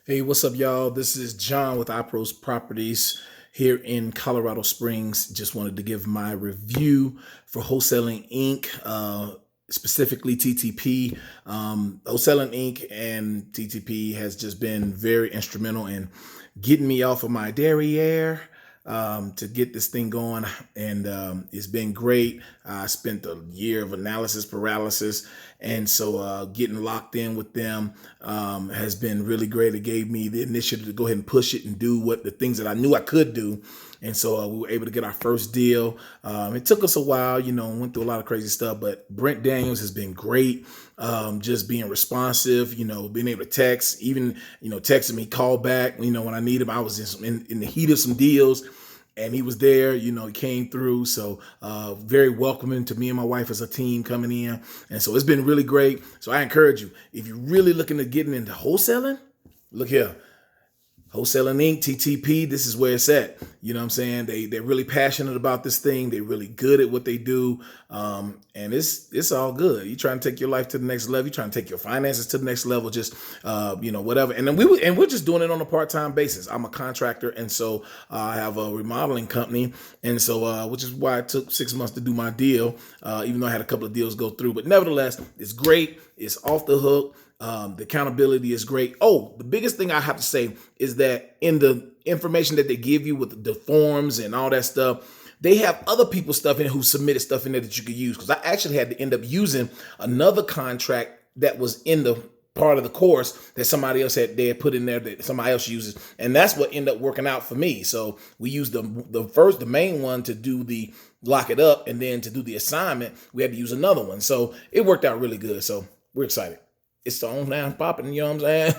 Hey, what's up, y'all? This is John with iPros Properties here in Colorado Springs. Just wanted to give my review for Wholesaling Inc., specifically TTP. Wholesaling Inc. and TTP has just been very instrumental in getting me off of my derriere to get this thing going. And it's been great. I spent a year of analysis paralysis. And so getting locked in with them has been really great. It gave me the initiative to go ahead and push it and do what the things that I knew I could do. And so we were able to get our first deal. It took us a while, went through a lot of crazy stuff, but Brent Daniels has been great. Just being responsive, being able to text, even, texting me, call back, when I need him. I was in the heat of some deals and he was there, he came through. So very welcoming to me and my wife as a team coming in. And so it's been really great. So I encourage you, if you're really looking at getting into wholesaling, look here. Wholesaling Inc., TTP, this is where it's at. You know what I'm saying? They're really passionate about this thing. They're really good at what they do. And it's all good. You're trying to take your life to the next level. You're trying to take your finances to the next level, just, whatever. And then we're just doing it on a part-time basis. I'm a contractor. And so I have a remodeling company. And so, which is why it took 6 months to do my deal, even though I had a couple of deals go through. But nevertheless, it's great. It's off the hook. The accountability is great. Oh, the biggest thing I have to say is that in the information that they give you with the forms and all that stuff, they have other people's stuff in who submitted stuff in there that you could use. Because I actually had to end up using another contract that was in the part of the course that somebody else they had put in there that somebody else uses. And that's what ended up working out for me. So we used the main one to do the lock it up. And then to do the assignment, we had to use another one. So it worked out really good. So we're excited. It's on now popping, you know what I'm saying?